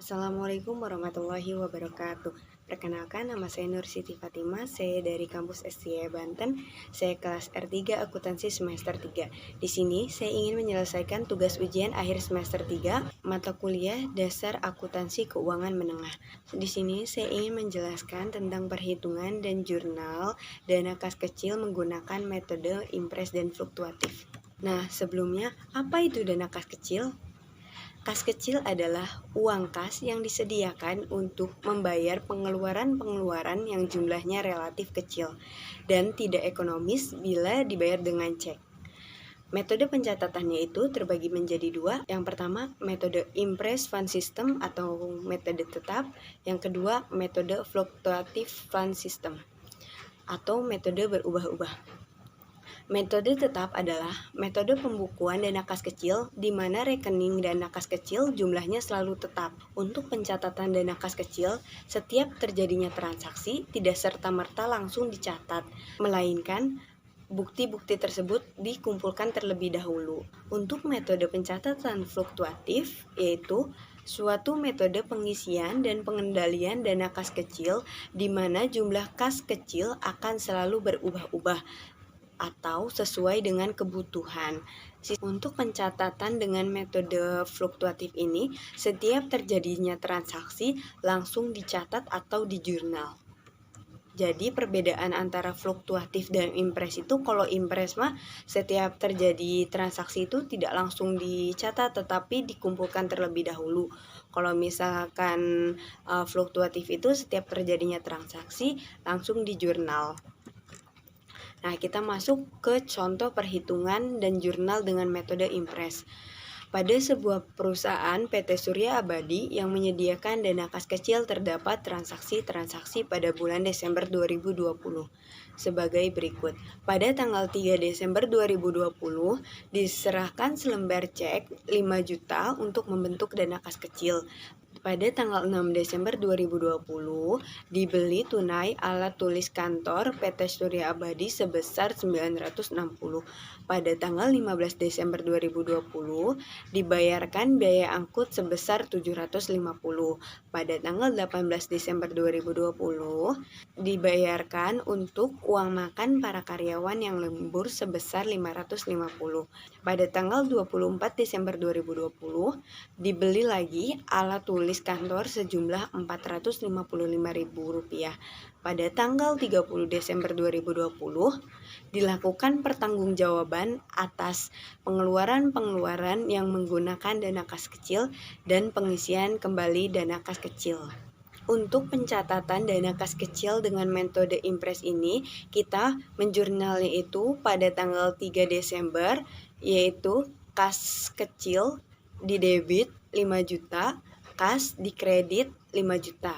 Assalamualaikum warahmatullahi wabarakatuh. Perkenalkan, nama saya Nur Siti Fatimah. Saya dari kampus STI Banten. Saya kelas R3 Akuntansi semester 3. Di sini saya ingin menyelesaikan tugas ujian akhir semester 3 mata kuliah Dasar Akuntansi Keuangan Menengah. Di sini saya ingin menjelaskan tentang perhitungan dan jurnal dana kas kecil menggunakan metode impres dan fluktuatif. Nah, sebelumnya apa itu dana kas kecil? Kas kecil adalah uang kas yang disediakan untuk membayar pengeluaran-pengeluaran yang jumlahnya relatif kecil dan tidak ekonomis bila dibayar dengan cek. Metode pencatatannya itu terbagi menjadi dua. Yang pertama, metode Impress Fund System atau metode tetap. Yang kedua, metode Fluctuative Fund System atau metode berubah-ubah. Metode tetap adalah metode pembukuan dana kas kecil di mana rekening dana kas kecil jumlahnya selalu tetap. Untuk pencatatan dana kas kecil, setiap terjadinya transaksi tidak serta-merta langsung dicatat, melainkan bukti-bukti tersebut dikumpulkan terlebih dahulu. Untuk metode pencatatan fluktuatif, yaitu suatu metode pengisian dan pengendalian dana kas kecil di mana jumlah kas kecil akan selalu berubah-ubah atau sesuai dengan kebutuhan. Untuk pencatatan dengan metode fluktuatif ini, setiap terjadinya transaksi langsung dicatat atau di jurnal. Jadi perbedaan antara fluktuatif dan impres itu, kalau impres mah setiap terjadi transaksi itu tidak langsung dicatat tetapi dikumpulkan terlebih dahulu. Kalau misalkan fluktuatif itu setiap terjadinya transaksi langsung di jurnal. Nah, kita masuk ke contoh perhitungan dan jurnal dengan metode impres. Pada sebuah perusahaan PT Surya Abadi yang menyediakan dana kas kecil terdapat transaksi-transaksi pada bulan Desember 2020 sebagai berikut. Pada tanggal 3 Desember 2020 diserahkan selembar cek 5 juta untuk membentuk dana kas kecil. Pada tanggal 6 Desember 2020 dibeli tunai alat tulis kantor PT Surya Abadi sebesar 960. Pada tanggal 15 Desember 2020 dibayarkan biaya angkut sebesar 750. Pada tanggal 18 Desember 2020 dibayarkan untuk uang makan para karyawan yang lembur sebesar 550. Pada tanggal 24 Desember 2020 dibeli lagi alat tulis kantor sejumlah Rp455.000. Pada tanggal 30 Desember 2020 dilakukan pertanggungjawaban atas pengeluaran-pengeluaran yang menggunakan dana kas kecil dan pengisian kembali dana kas kecil. Untuk pencatatan dana kas kecil dengan metode impres ini, kita menjurnalnya itu pada tanggal 3 Desember, yaitu kas kecil di debit 5 juta, kas di kredit 5 juta.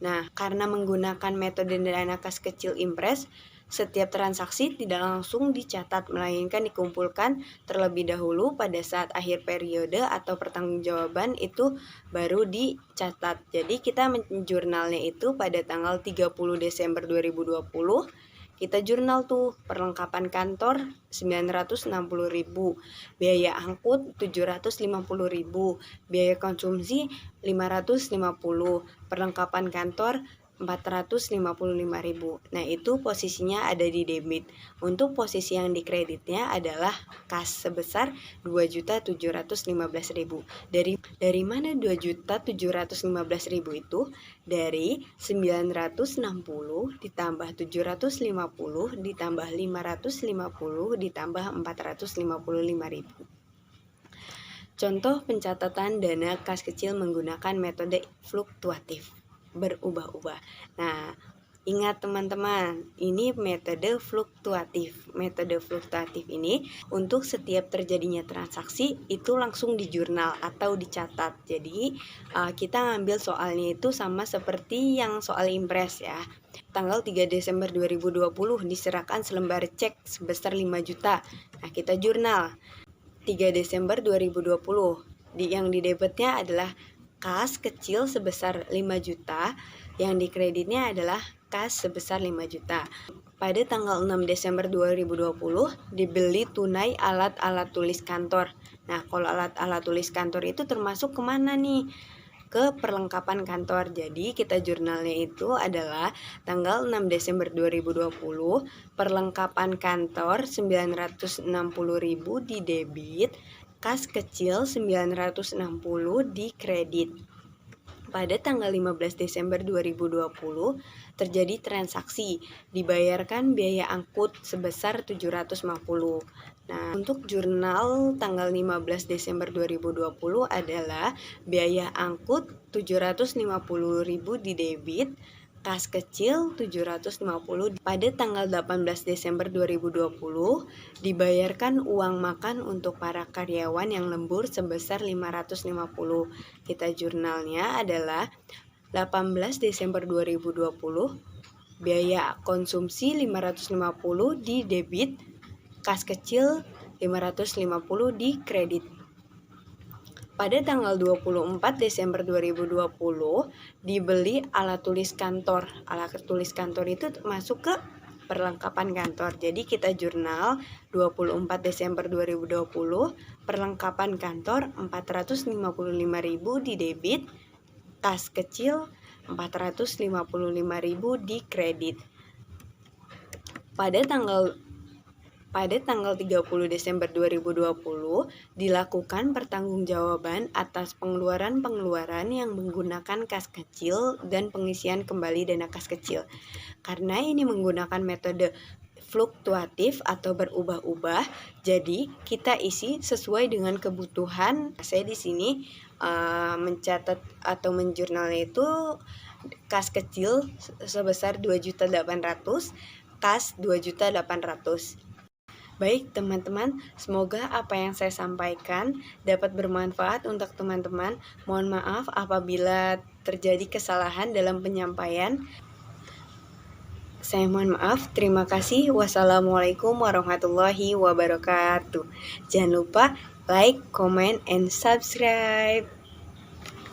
Nah, karena menggunakan metode dana kas kecil impres, setiap transaksi tidak langsung dicatat, melainkan dikumpulkan terlebih dahulu pada saat akhir periode atau pertanggungjawaban itu baru dicatat. Jadi kita menjurnalnya itu pada tanggal 30 Desember 2020. Kita jurnal tuh perlengkapan kantor 960.000, biaya angkut 750.000, biaya konsumsi 550, perlengkapan kantor 455.000. Nah, itu posisinya ada di debit. Untuk posisi yang di kreditnya adalah kas sebesar 2.715.000. Dari mana 2.715.000 itu? Dari 960 ditambah 750 ditambah 550 ditambah 455.000. Contoh pencatatan dana kas kecil menggunakan metode fluktuatif, berubah-ubah. Nah, ingat teman-teman, ini metode fluktuatif. Metode fluktuatif ini untuk setiap terjadinya transaksi itu langsung di jurnal atau dicatat. Jadi kita ngambil soalnya itu sama seperti yang soal impres ya. Tanggal 3 Desember 2020 diserahkan selembar cek sebesar 5 juta. Nah, kita jurnal 3 Desember 2020. Yang di debitnya adalah kas kecil sebesar 5 juta, yang di kreditnya adalah kas sebesar 5 juta. Pada tanggal 6 Desember 2020 dibeli tunai alat-alat tulis kantor. Nah, kalau alat-alat tulis kantor itu termasuk kemana nih? ke perlengkapan kantor. Jadi kita jurnalnya itu adalah tanggal 6 Desember 2020, perlengkapan kantor 960.000 di debit, kas kecil 960 di kredit. Pada tanggal 15 Desember 2020 terjadi transaksi, dibayarkan biaya angkut sebesar 750. Nah, untuk jurnal tanggal 15 Desember 2020 adalah biaya angkut 750.000 di debit, kas kecil 750. Pada tanggal 18 Desember 2020 dibayarkan uang makan untuk para karyawan yang lembur sebesar 550. Kita jurnalnya adalah 18 Desember 2020 biaya konsumsi 550 di debit, kas kecil 550 di kredit. Pada tanggal 24 Desember 2020 dibeli alat tulis kantor. Alat tulis kantor itu masuk ke perlengkapan kantor. Jadi kita jurnal 24 Desember 2020 perlengkapan kantor 455.000 di debit, kas kecil 455.000 di kredit. Pada tanggal 30 Desember 2020 dilakukan pertanggungjawaban atas pengeluaran yang menggunakan kas kecil dan pengisian kembali dana kas kecil. Karena ini menggunakan metode fluktuatif atau berubah-ubah, jadi kita isi sesuai dengan kebutuhan. Saya di sini mencatat atau menjurnalnya itu kas kecil sebesar 2.800.000, kas 2.800.000. Baik teman-teman, semoga apa yang saya sampaikan dapat bermanfaat untuk teman-teman. Mohon maaf apabila terjadi kesalahan dalam penyampaian. Saya mohon maaf. Terima kasih. Wassalamualaikum warahmatullahi wabarakatuh. Jangan lupa like, comment, and subscribe.